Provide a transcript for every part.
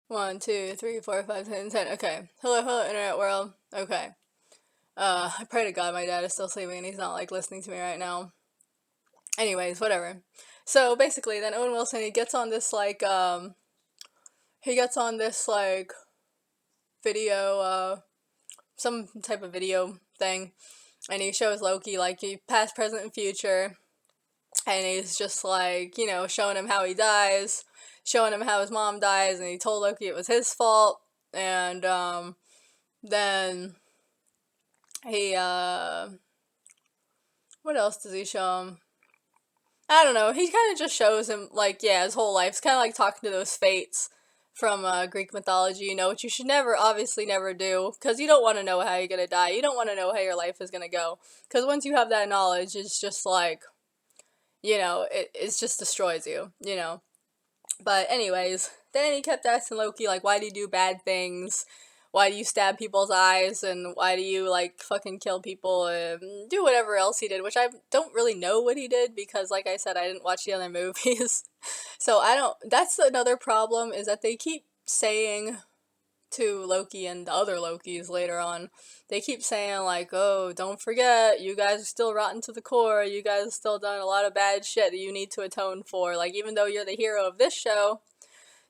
One, two, three, four, five, 10. Okay. Hello, hello, internet world. Okay. I pray to God my dad is still sleeping and he's not like listening to me right now. Anyways, whatever. So basically, then Owen Wilson he gets on this like video, some type of video thing, and he shows Loki like he past, present, and future, and he's just like showing him how he dies, showing him how his mom dies, and he told Loki it was his fault, and then he what else does he show him? I don't know. He kind of just shows him like yeah, his whole life. It's kind of like talking to those fates from Greek mythology, which you should never, obviously never do, because you don't want to know how you're gonna die. You don't want to know how your life is gonna go, because once you have that knowledge, it's just like, it just destroys you. But anyways, then he kept asking Loki, like, why do you do bad things? Why do you stab people's eyes? And why do you, like, fucking kill people and do whatever else he did? Which I don't really know what he did because, like I said, I didn't watch the other movies. So I don't. That's another problem, is that they keep saying to Loki and the other Lokis later on, they keep saying, like, oh, don't forget, you guys are still rotten to the core. You guys have still done a lot of bad shit that you need to atone for. Like, even though you're the hero of this show,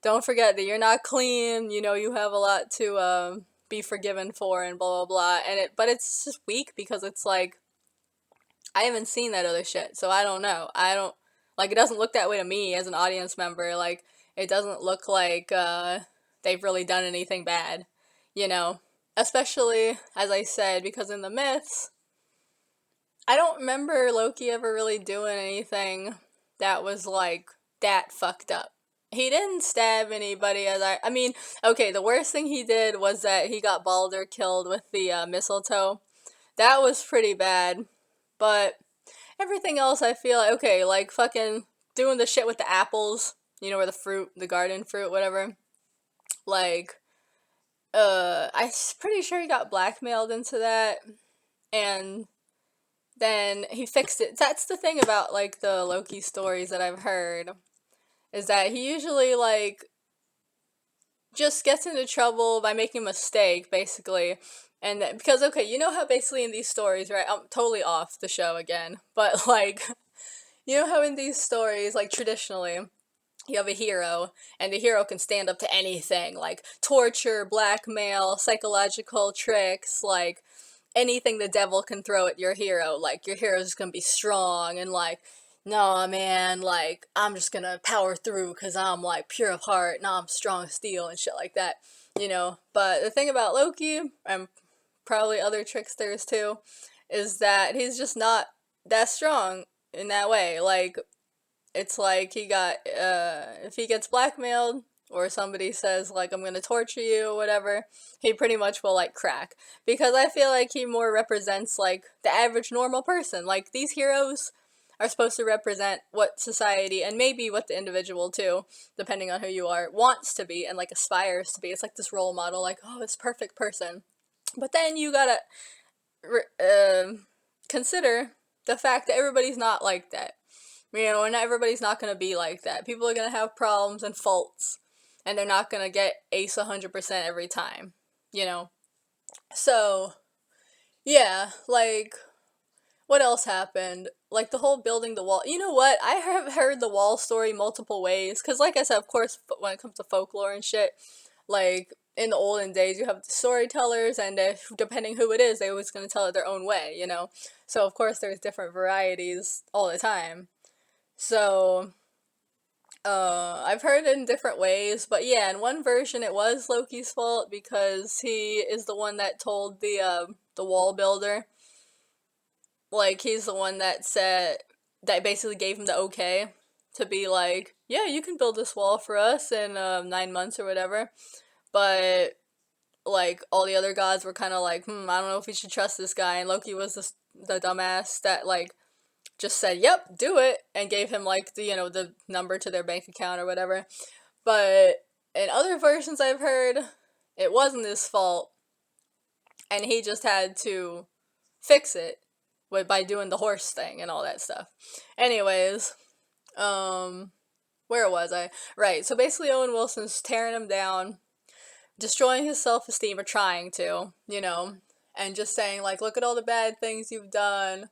don't forget that you're not clean. You have a lot to be forgiven for, and blah blah blah. But it's just weak because it's like I haven't seen that other shit, so I don't know. I don't like it. Doesn't look that way to me as an audience member. Like it doesn't look like they've really done anything bad, you know. Especially as I said, because in the myths, I don't remember Loki ever really doing anything that was like that fucked up. He didn't stab anybody, I mean, okay, the worst thing he did was that he got Balder killed with the mistletoe. That was pretty bad, but everything else I feel like, okay, like fucking doing the shit with the apples, or the fruit, the garden fruit, whatever. Like, I'm pretty sure he got blackmailed into that, and then he fixed it. That's the thing about like the Loki stories that I've heard, is that he usually like just gets into trouble by making a mistake, basically. And that, because okay, you know how basically in these stories, right? I'm totally off the show again, but like, you know how in these stories, like traditionally, you have a hero, and the hero can stand up to anything, like torture, blackmail, psychological tricks, like anything the devil can throw at your hero. Like your hero's just gonna be strong and like, no man, like I'm just gonna power through because I'm like pure of heart, and I'm strong as steel and shit like that. But the thing about Loki, and probably other tricksters too, is that he's just not that strong in that way. Like it's like if he gets blackmailed or somebody says like I'm gonna torture you or whatever, he pretty much will like crack, because I feel like he more represents like the average normal person. Like these heroes are supposed to represent what society, and maybe what the individual too, depending on who you are, wants to be and like aspires to be. It's like this role model, like, oh, this perfect person. But then you gotta consider the fact that everybody's not like that. And everybody's not going to be like that. People are going to have problems and faults, and they're not going to get ace 100% every time, you know? So, yeah, like, what else happened? Like, the whole building the wall. You know what? I have heard the wall story multiple ways, because, like I said, of course, when it comes to folklore and shit, like, in the olden days, you have the storytellers, and depending who it is, they're always going to tell it their own way. So, of course, there's different varieties all the time. So, I've heard it in different ways, but yeah, in one version it was Loki's fault because he is the one that told the wall builder, like he's the one that said, that basically gave him the okay to be like, yeah, you can build this wall for us in 9 months or whatever. But like all the other gods were kind of like, I don't know if we should trust this guy, and Loki was the dumbass that like just said, "Yep, do it," and gave him like the number to their bank account or whatever. But in other versions I've heard, it wasn't his fault, and he just had to fix it by doing the horse thing and all that stuff. Anyways, where was I? Right. So basically, Owen Wilson's tearing him down. destroying his self-esteem, or trying to, and just saying like, look at all the bad things you've done.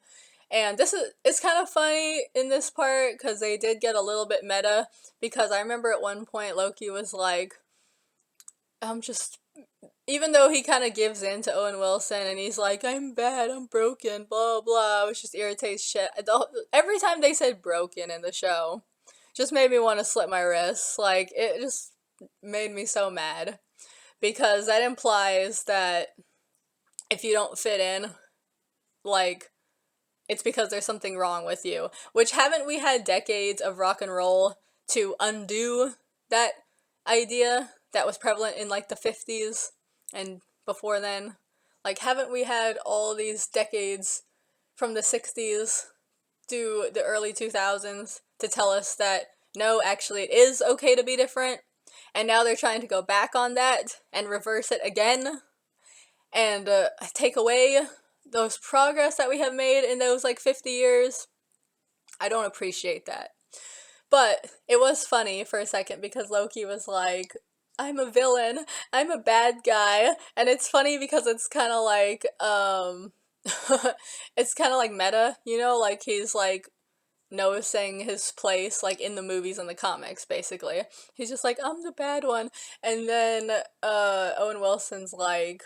And it's kind of funny in this part because they did get a little bit meta, because I remember at one point Loki was like, I'm just, even though he kind of gives in to Owen Wilson and he's like, I'm bad, I'm broken, blah blah, which just irritates shit. Every time they said broken in the show, just made me want to slip my wrists. Like, it just made me so mad, because that implies that if you don't fit in, like, it's because there's something wrong with you. Which, haven't we had decades of rock and roll to undo that idea that was prevalent in like the 50s and before then? Like, haven't we had all these decades from the 60s to the early 2000s to tell us that no, actually it is okay to be different? And now they're trying to go back on that and reverse it again and take away those progress that we have made in those like 50 years. I don't appreciate that. But it was funny for a second because Loki was like, I'm a villain, I'm a bad guy, and it's funny because it's kind of like, it's kind of like meta, like he's like noticing his place like in the movies and the comics, basically. He's just like, I'm the bad one. And then Owen Wilson's like,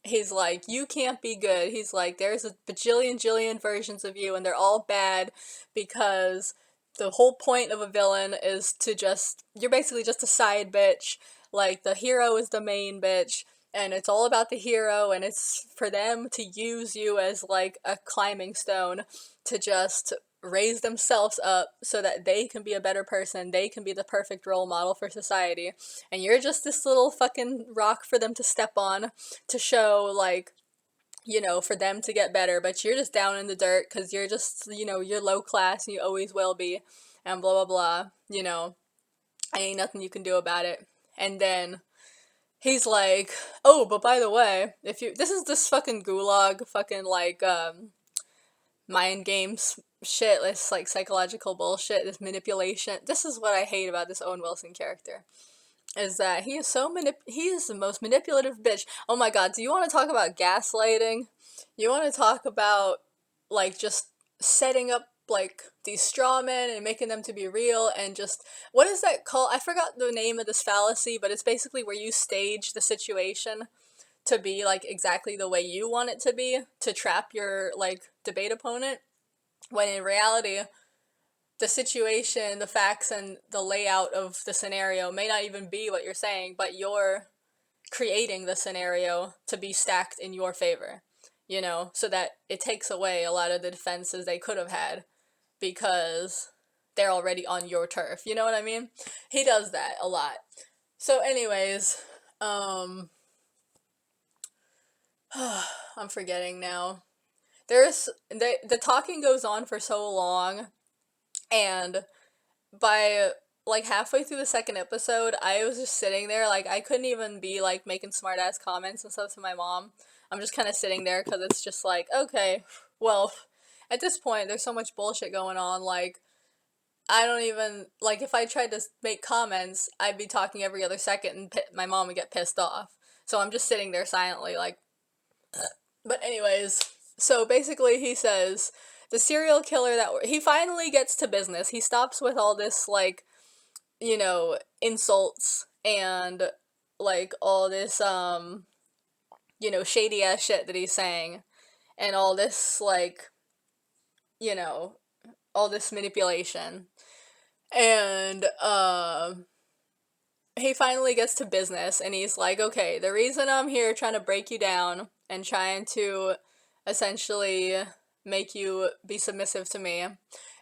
he's like, you can't be good. He's like, there's a bajillion versions of you and they're all bad, because the whole point of a villain is to just, you're basically just a side bitch. Like, the hero is the main bitch, and it's all about the hero, and it's for them to use you as like a climbing stone to just raise themselves up so that they can be a better person, they can be the perfect role model for society, and you're just this little fucking rock for them to step on to show, like, for them to get better, but you're just down in the dirt because you're just, you're low class and you always will be, and blah blah blah, ain't nothing you can do about it. And then he's like, oh, but by the way, this is this fucking gulag, fucking like, mind games shit, this like psychological bullshit, this manipulation. This is what I hate about this Owen Wilson character, is that he is he is the most manipulative bitch. Oh my god, do you want to talk about gaslighting? You want to talk about like just setting up like these straw men and making them to be real, and just, what is that called? I forgot the name of this fallacy, but it's basically where you stage the situation to be like exactly the way you want it to be, to trap your like debate opponent, when in reality the situation, the facts, and the layout of the scenario may not even be what you're saying, but you're creating the scenario to be stacked in your favor, so that it takes away a lot of the defenses they could have had because they're already on your turf. You know what I mean? He does that a lot. So anyways, I'm forgetting now. The talking goes on for so long, and by like halfway through the second episode, I was just sitting there, like, I couldn't even be like making smart ass comments and stuff to my mom. I'm just kind of sitting there because it's just like, okay, well, at this point there's so much bullshit going on, like, I don't even, like, if I tried to make comments, I'd be talking every other second and my mom would get pissed off. So I'm just sitting there silently, like, but anyways, so basically he says the serial killer he finally gets to business. He stops with all this, like, insults and like all this, shady ass shit that he's saying, and all this, like, all this manipulation. And, he finally gets to business, and he's like, okay, the reason I'm here trying to break you down and trying to essentially make you be submissive to me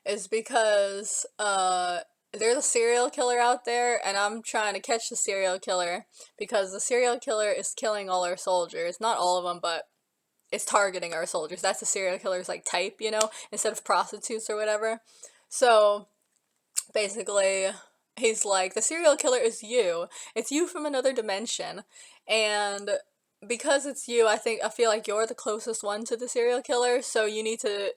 is because, there's a serial killer out there, and I'm trying to catch the serial killer, because the serial killer is killing all our soldiers. Not all of them, but it's targeting our soldiers. That's the serial killer's, like, type, instead of prostitutes or whatever. So, basically, he's like, the serial killer is you. It's you from another dimension. And because it's you, I feel like you're the closest one to the serial killer, so you need to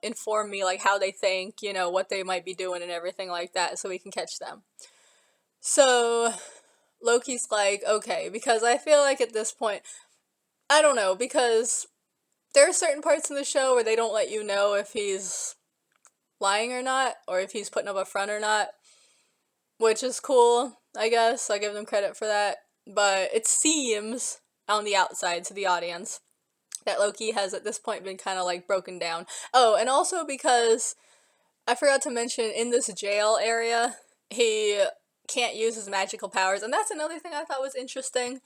inform me, like, how they think, what they might be doing and everything like that, so we can catch them. So Loki's like, okay, because I feel like at this point, I don't know, because there are certain parts in the show where they don't let you know if he's lying or not, or if he's putting up a front or not, which is cool, I guess. I give them credit for that. But it seems on the outside to the audience that Loki has at this point been kind of like broken down. Oh, and also because I forgot to mention in this jail area, he can't use his magical powers, and that's another thing I thought was interesting.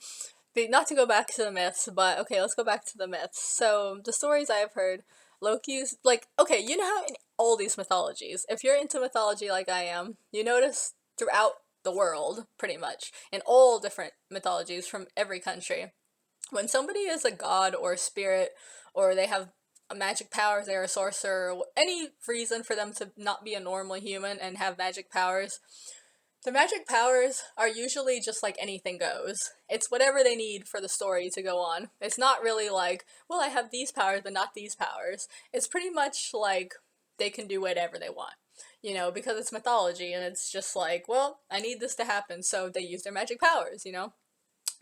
Not to go back to the myths, but okay, let's go back to the myths. So, the stories I've heard, Loki's, like, okay, you know how in all these mythologies, if you're into mythology like I am, you notice throughout the world, pretty much, in all different mythologies from every country, when somebody is a god or a spirit, or they have a magic powers, they're a sorcerer, any reason for them to not be a normal human and have magic powers, the magic powers are usually just like anything goes. It's whatever they need for the story to go on. It's not really like, well, I have these powers, but not these powers. It's pretty much like they can do whatever they want, you know, because it's mythology and it's just like, well, I need this to happen, so they use their magic powers, you know?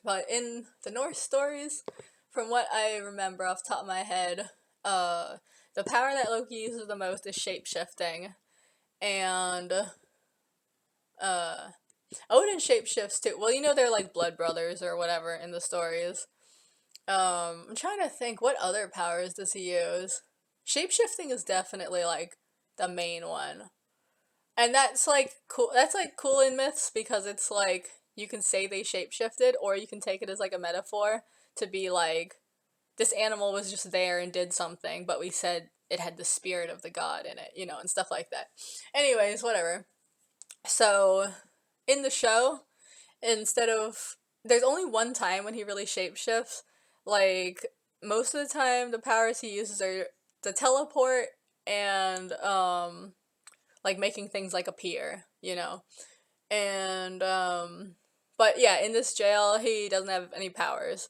But in the Norse stories, from what I remember off the top of my head, the power that Loki uses the most is shape-shifting. And uh, Odin shapeshifts too. Well, you know they're like blood brothers or whatever in the stories. I'm trying to think, what other powers does he use? Shapeshifting is definitely like the main one. And that's like cool. That's like cool in myths because it's like you can say they shapeshifted, or you can take it as like a metaphor to be like this animal was just there and did something, but we said it had the spirit of the god in it, you know, and stuff like that. Anyways, whatever. So in the show, instead of there's only one time when he really shapeshifts. Like most of the time, the powers he uses are the teleport and like making things like appear, you know. And but yeah, in this jail he doesn't have any powers.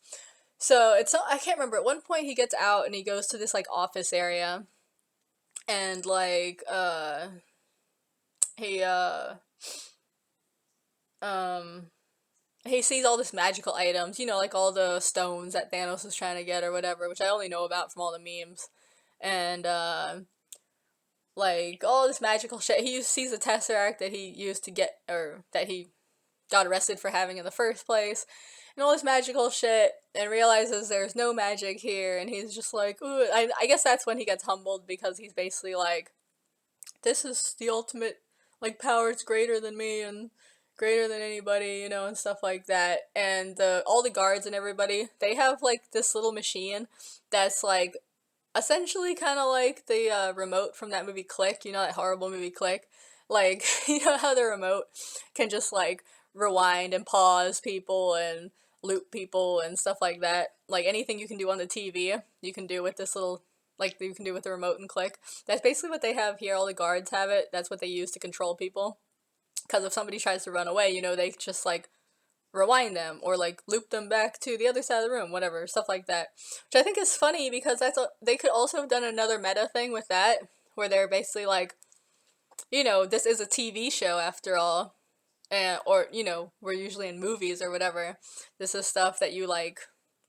So it's I can't remember. At one point he gets out and he goes to this like office area and like he um he sees all this magical items, you know, like all the stones that Thanos was trying to get or whatever, which I only know about from all the memes. And like all this magical shit. Sees the Tesseract that he used to get, or that he got arrested for having in the first place, and all this magical shit, and realizes there's no magic here, and he's just like, ooh, I guess that's when he gets humbled, because he's basically like, this is the ultimate, like, power, it's greater than me, and greater than anybody, you know, and stuff like that. And all the guards and everybody, they have, like, this little machine that's, like, essentially kind of like the remote from that movie Click, you know, that horrible movie Click. Like, you know how the remote can just, like, rewind and pause people and loop people and stuff like that. Like, anything you can do on the TV, you can do with this little, like, you can do with the remote and Click. That's basically what they have here. All the guards have it. That's what they use to control people. Because if somebody tries to run away, you know, they just, like, rewind them or like loop them back to the other side of the room, whatever, stuff like that. Which I think is funny because they could also have done another meta thing with that, where they're basically like, you know, this is a TV show after all, and or you know, we're usually in movies or whatever. This is stuff that you like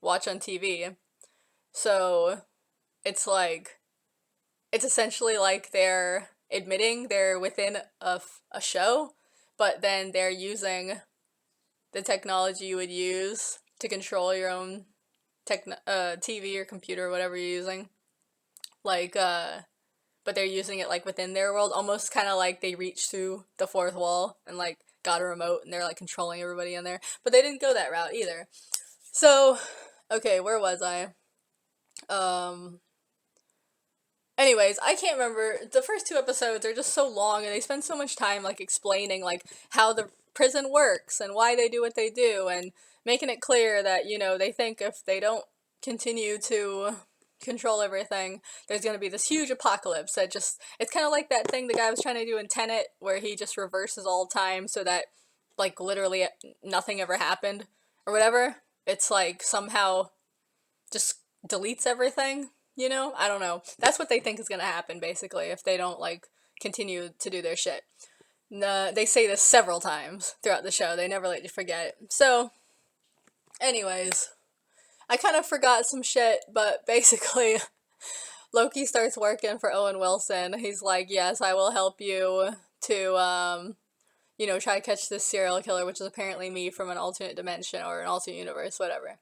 watch on TV, so it's like it's essentially like they're admitting they're within a show, but then they're using the technology you would use to control your own TV or computer or whatever you're using. Like, but they're using it, like, within their world, almost kind of like they reached through the fourth wall and, like, got a remote and they're, like, controlling everybody in there. But they didn't go that route either. So, okay, where was I? Anyways, I can't remember. The first two episodes are just so long, and they spend so much time, like, explaining, like, how the prison works and why they do what they do, and making it clear that, you know, they think if they don't continue to control everything, there's gonna be this huge apocalypse that just, it's kind of like that thing the guy was trying to do in Tenet, where he just reverses all time so that, like, literally nothing ever happened, or whatever. It's like, somehow just deletes everything. You know? I don't know. That's what they think is gonna happen, basically, if they don't, like, continue to do their shit. They say this several times throughout the show. They never let you forget it. So, anyways, I kind of forgot some shit, but basically, Loki starts working for Owen Wilson. He's like, yes, I will help you to, try to catch this serial killer, which is apparently me from an alternate dimension or an alternate universe, whatever.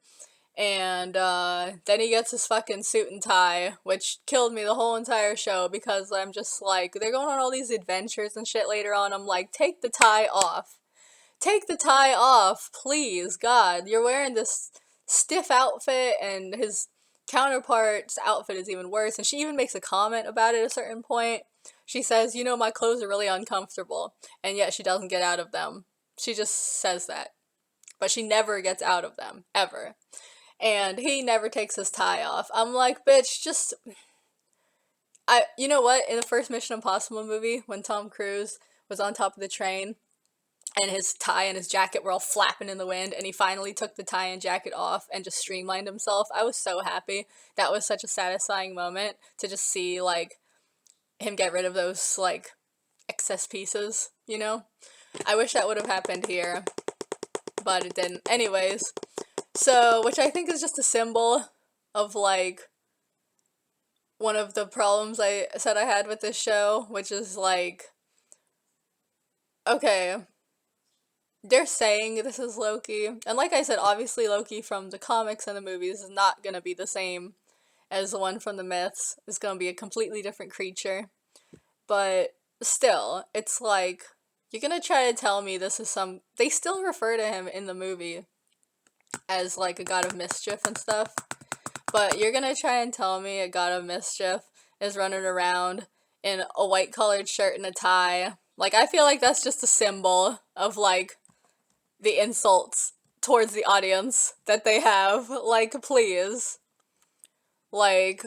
And then he gets his fucking suit and tie, which killed me the whole entire show because I'm just like, they're going on all these adventures and shit later on. I'm like, take the tie off. Take the tie off, please, God. You're wearing this stiff outfit, and his counterpart's outfit is even worse. And she even makes a comment about it at a certain point. She says, my clothes are really uncomfortable. And yet she doesn't get out of them. She just says that. But she never gets out of them, ever. And he never takes his tie off. I'm like, bitch, just... you know what? In the first Mission Impossible movie, when Tom Cruise was on top of the train, and his tie and his jacket were all flapping in the wind, and he finally took the tie and jacket off and just streamlined himself, I was so happy. That was such a satisfying moment to just see, like, him get rid of those, like, excess pieces, I wish that would have happened here, but it didn't. Anyways, so, which I think is just a symbol of, like, one of the problems I said I had with this show, which is, like, okay, they're saying this is Loki, and like I said, obviously Loki from the comics and the movies is not gonna be the same as the one from the myths. It's gonna be a completely different creature, but still, it's like, you're gonna try to tell me this is they still refer to him in the movie as, like, a god of mischief and stuff, but you're gonna try and tell me a god of mischief is running around in a white collared shirt and a tie. Like, I feel like that's just a symbol of, like, the insults towards the audience that they have. Like, please. Like,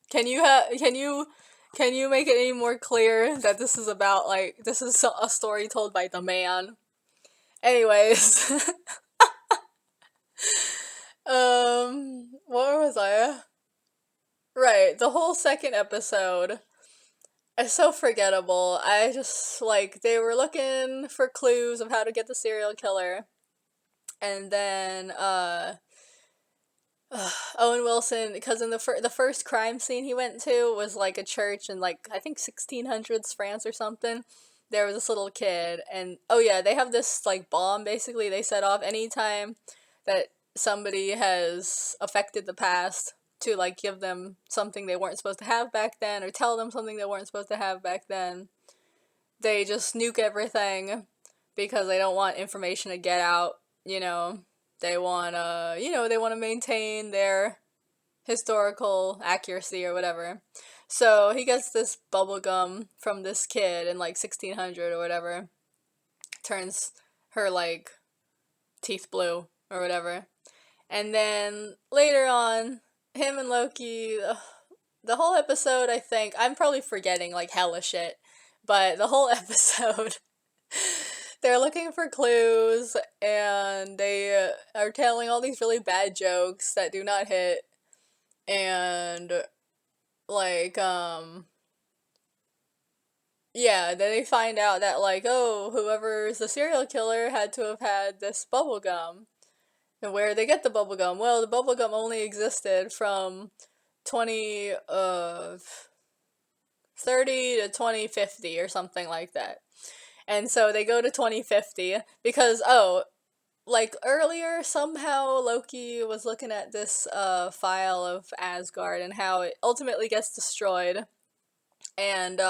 can you make it any more clear that this is about, like, this is a story told by the man? Anyways. Where was I? Right, the whole second episode is so forgettable. I just, like, they were looking for clues of how to get the serial killer, and then, Owen Wilson, because in the first crime scene he went to was, like, a church in, like, I think 1600s France or something. There was this little kid, and, oh yeah, they have this, like, bomb, basically, they set off anytime that somebody has affected the past to, like, give them something they weren't supposed to have back then, or tell them something they weren't supposed to have back then. They just nuke everything because they don't want information to get out, They want to maintain their historical accuracy or whatever. So he gets this bubble gum from this kid in, like, 1600 or whatever. Turns her, like, teeth blue or whatever. And then later on, him and Loki, the whole episode, I think, I'm probably forgetting, like, hella shit, but the whole episode, they're looking for clues, and they are telling all these really bad jokes that do not hit, and, like, yeah, then they find out that, like, oh, whoever's the serial killer had to have had this bubble gum. And where did they get the bubble gum? Well, the bubble gum only existed from 30 to 2050 or something like that. And so they go to 2050 because, like, earlier somehow Loki was looking at this file of Asgard and how it ultimately gets destroyed. And,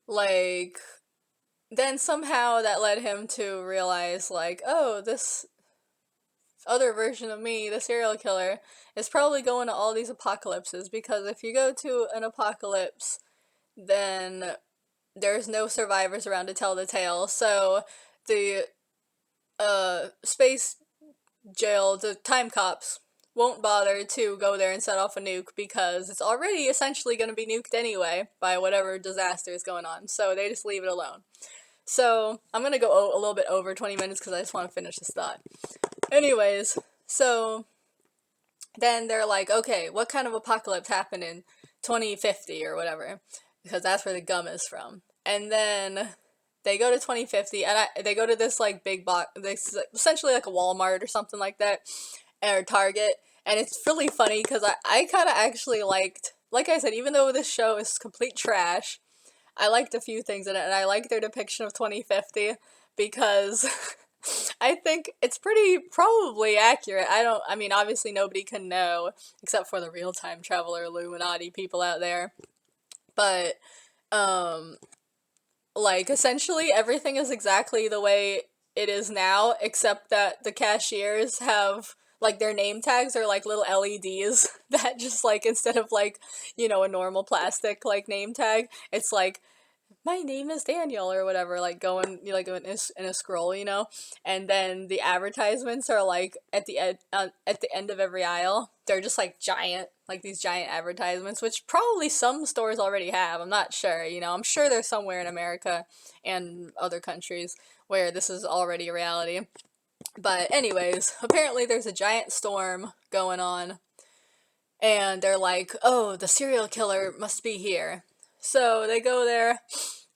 like, then somehow that led him to realize, like, oh, this other version of me, the serial killer, is probably going to all these apocalypses, because if you go to an apocalypse, then there's no survivors around to tell the tale. So the space jail, the time cops, won't bother to go there and set off a nuke because it's already essentially going to be nuked anyway by whatever disaster is going on. So they just leave it alone. So I'm going to go a little bit over 20 minutes because I just want to finish this thought. Anyways, so then they're like, okay, what kind of apocalypse happened in 2050 or whatever? because that's where the gum is from. And then they go to 2050, and they go to this like big box, this essentially like a Walmart or something like that, or Target, and it's really funny because I kind of actually liked, like I said, even though this show is complete trash, I liked a few things in it, and I like their depiction of 2050 because I think it's pretty probably accurate. I mean, obviously nobody can know except for the real time traveler Illuminati people out there, but um, like essentially everything is exactly the way it is now, except that the cashiers have like their name tags are like little LEDs that just like instead of like, a normal plastic like name tag, it's like my name is Daniel or whatever, like going like in a scroll, and then the advertisements are like at the end of every aisle. They're just like giant, like these giant advertisements, which probably some stores already have. I'm not sure, I'm sure there's somewhere in America and other countries where this is already a reality. But anyways, apparently there's a giant storm going on, and they're like, "Oh, the serial killer must be here." So they go there,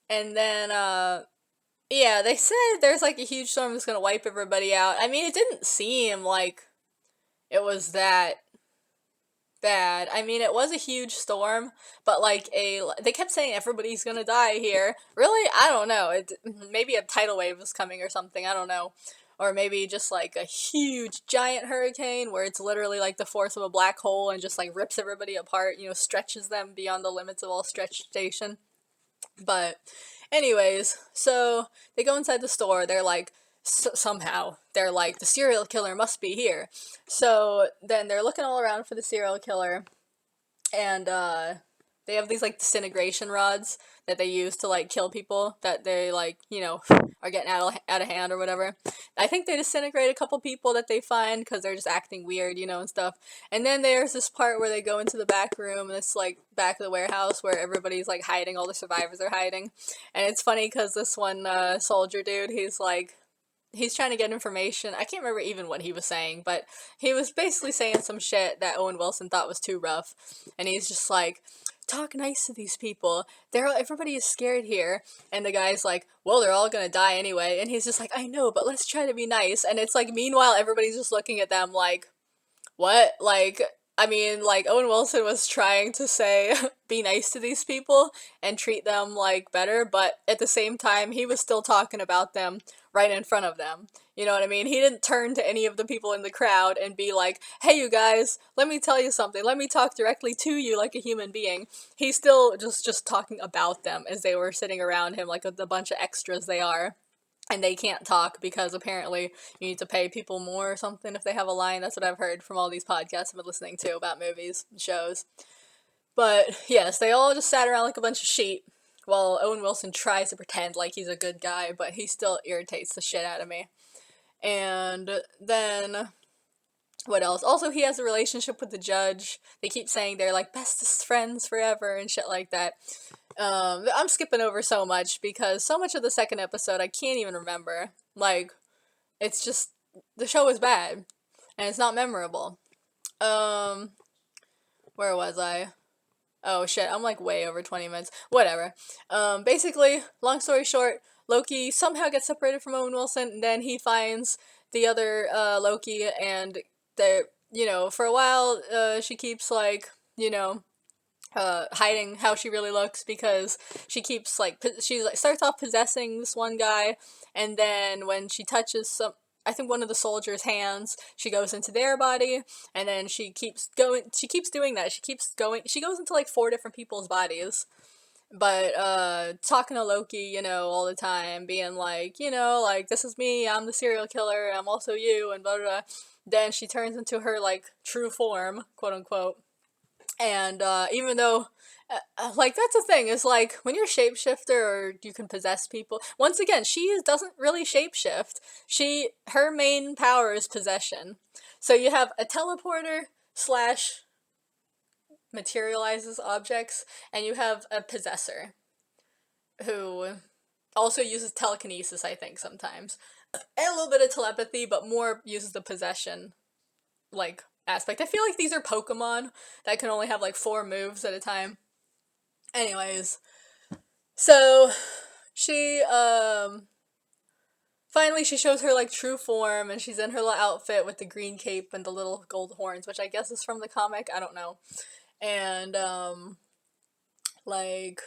and then yeah, they said there's like a huge storm that's gonna wipe everybody out. I mean, it didn't seem like it was that bad. I mean, it was a huge storm, but like they kept saying everybody's gonna die here. Really? I don't know. Maybe a tidal wave is coming or something. I don't know. Or maybe just like a huge giant hurricane where it's literally like the force of a black hole and just like rips everybody apart, stretches them beyond the limits of all stretch station. But anyways, so they go inside the store. They're like, somehow they're like, the serial killer must be here. So then they're looking all around for the serial killer, and they have these like disintegration rods that they use to like kill people that they like, are getting out of hand or whatever. I think they disintegrate a couple people that they find because they're just acting weird, and stuff. And then there's this part where they go into the back room, and it's like back of the warehouse where everybody's like hiding, all the survivors are hiding. And it's funny because this one soldier dude, he's trying to get information. I can't remember even what he was saying, but he was basically saying some shit that Owen Wilson thought was too rough. And he's just like, talk nice to these people. Everybody is scared here. And the guy's like, well, they're all gonna die anyway. And he's just like, I know, but let's try to be nice. And it's like, meanwhile, everybody's just looking at them like, what? Like, I mean, like, Owen Wilson was trying to say, be nice to these people and treat them, like, better, but at the same time, he was still talking about them right in front of them. You know what I mean? He didn't turn to any of the people in the crowd and be like, hey, you guys, let me tell you something. Let me talk directly to you like a human being. He's still just talking about them as they were sitting around him like a bunch of extras they are. And they can't talk because apparently you need to pay people more or something if they have a line. That's what I've heard from all these podcasts I've been listening to about movies and shows. But yes, they all just sat around like a bunch of sheep while Owen Wilson tries to pretend like he's a good guy, but he still irritates the shit out of me. And then what else? Also, he has a relationship with the judge. They keep saying they're like bestest friends forever and shit like that. I'm skipping over so much because so much of the second episode I can't even remember. Like, it's just, the show is bad and it's not memorable. Where was I? Oh shit, I'm like way over 20 minutes. Whatever. Basically, long story short, Loki somehow gets separated from Owen Wilson, and then he finds the other Loki, and they, for a while, she keeps like, hiding how she really looks because she keeps like she like starts off possessing this one guy, and then when she touches I think one of the soldiers' hands, she goes into their body, and then she keeps doing that. She goes into like 4 different people's bodies. But talking to Loki, all the time, being like, like, this is me, I'm the serial killer, I'm also you, and blah blah blah. Then she turns into her like true form, quote unquote. And even though, like, that's the thing, is like, when you're a shapeshifter or you can possess people, once again, doesn't really shapeshift. Her main power is possession. So you have a teleporter slash materializes objects, and you have a possessor who also uses telekinesis, I think, sometimes. And a little bit of telepathy, but more uses the possession, like, aspect. I feel like these are Pokemon that can only have like 4 moves at a time. Anyways, So she finally she shows her like true form, and she's in her little outfit with the green cape and the little gold horns, which I guess is from the comic. I don't know. And like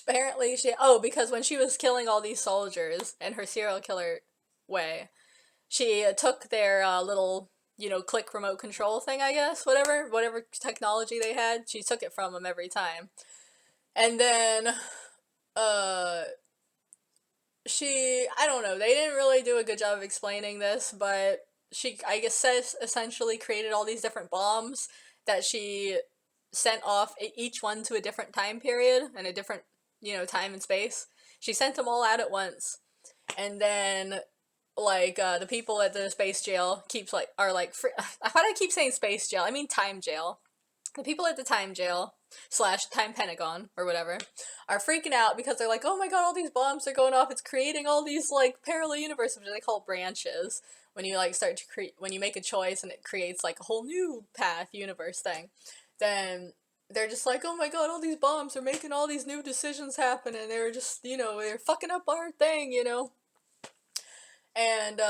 apparently she because when she was killing all these soldiers in her serial killer way, she took their little click remote control thing, I guess, whatever technology they had, she took it from them every time. And then uh I don't know, they didn't really do a good job of explaining this, but she, I guess, says essentially created all these different bombs that she sent off, each one to a different time period and a different time and space. She sent them all out at once, and then like the people at the space jail keeps like are like why do I keep saying space jail, I mean time jail. The people at the time jail slash time pentagon or whatever are freaking out because they're like, oh my god, all these bombs are going off, it's creating all these like parallel universes, which they call branches, when you like start to create, when you make a choice and it creates like a whole new path universe thing. Then they're just like, oh my god, all these bombs are making all these new decisions happen, and they're just they're fucking up our thing. And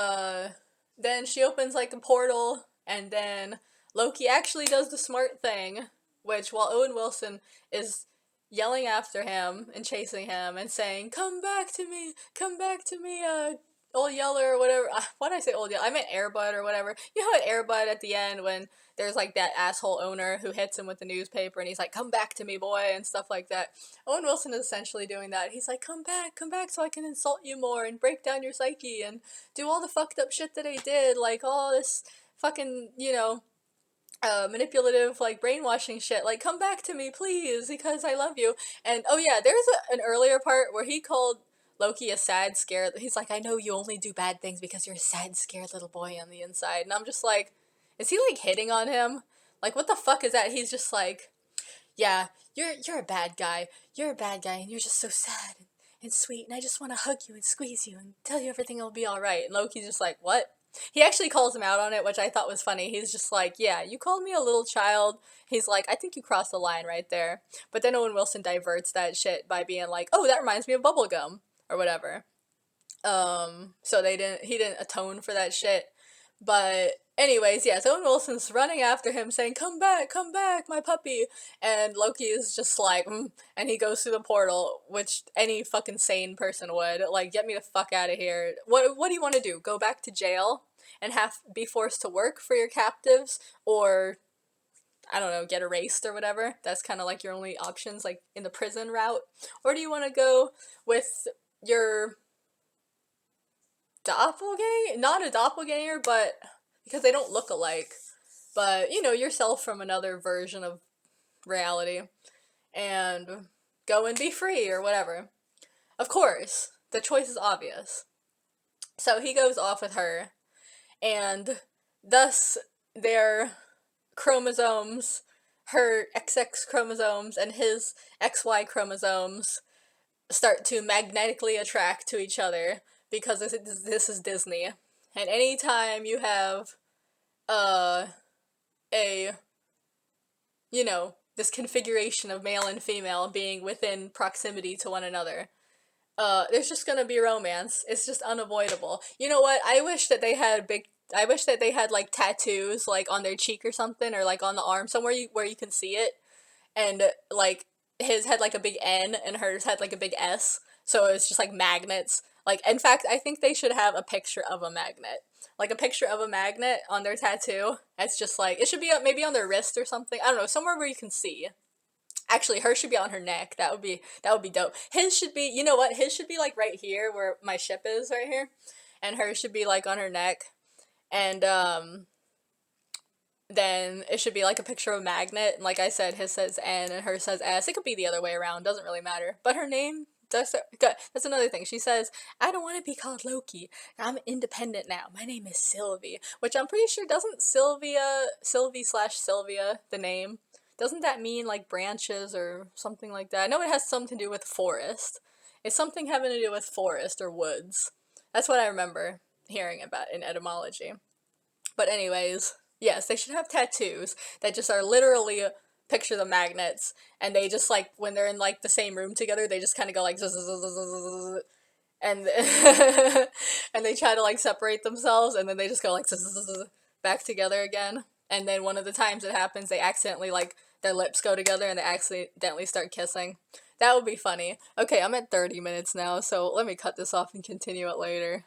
then she opens like a portal, and then Loki actually does the smart thing, which while Owen Wilson is yelling after him and chasing him and saying, come back to me, Old Yeller or whatever. Why did I say Old Yeller? I meant Airbud or whatever. You know, at Airbud at the end when there's like that asshole owner who hits him with the newspaper and he's like, come back to me, boy, and stuff like that. Owen Wilson is essentially doing that. He's like, come back so I can insult you more and break down your psyche and do all the fucked up shit that I did, like all this fucking, manipulative, like brainwashing shit. Like, come back to me, please, because I love you. And oh yeah, there's an earlier part where he called Loki a sad, scared. He's like, I know you only do bad things because you're a sad, scared little boy on the inside. And I'm just like, is he like hitting on him? Like, what the fuck is that? He's just like, yeah, you're a bad guy. You're a bad guy, and you're just so sad and sweet, and I just want to hug you and squeeze you and tell you everything will be all right. And Loki's just like, what? He actually calls him out on it, which I thought was funny. He's just like, yeah, you called me a little child. He's like, I think you crossed the line right there. But then Owen Wilson diverts that shit by being like, oh, that reminds me of bubblegum or whatever. So he didn't atone for that shit. But anyways, yeah, so Owen Wilson's running after him saying, come back, my puppy. And Loki is just like, and he goes through the portal, which any fucking sane person would. Like, get me the fuck out of here. What do you want to do? Go back to jail and be forced to work for your captives? Or, I don't know, get erased or whatever? That's kind of like your only options, like in the prison route. Or do you want to go with your doppelganger? Not a doppelganger, but because they don't look alike, but yourself from another version of reality, and go and be free or whatever. Of course, the choice is obvious. So he goes off with her, and thus their chromosomes, her XX chromosomes and his XY chromosomes, start to magnetically attract to each other, because this is Disney. And anytime you have a this configuration of male and female being within proximity to one another, there's just gonna be romance. It's just unavoidable. You know what? I wish that they had like tattoos like on their cheek or something, or like on the arm somewhere where you can see it, and like his had like a big N and hers had like a big S, so it's just like magnets. Like, in fact, I think they should have a picture of a magnet, like a picture of a magnet on their tattoo. It's just like, it should be maybe on their wrist or something. I don't know, somewhere where you can see. Actually, hers should be on her neck. That would be dope. His should be, you know what? His should be like right here where my ship is right here, and hers should be like on her neck, and then it should be like a picture of a magnet. And like I said, his says N and hers says S. It could be the other way around. Doesn't really matter. But her name does. That's another thing. She says, I don't want to be called Loki. I'm independent now. My name is Sylvie. Which I'm pretty sure doesn't Sylvie/Sylvia, the name, doesn't that mean like branches or something like that? I know it has something to do with forest. It's something having to do with forest or woods. That's what I remember hearing about in etymology. But anyways, yes, they should have tattoos that just are literally picture the magnets, and they just like when they're in like the same room together, they just kind of go like and and they try to like separate themselves, and then they just go like back together again. And then one of the times it happens, they accidentally like their lips go together and they accidentally start kissing. That would be funny. Okay, I'm at 30 minutes now, so let me cut this off and continue it later.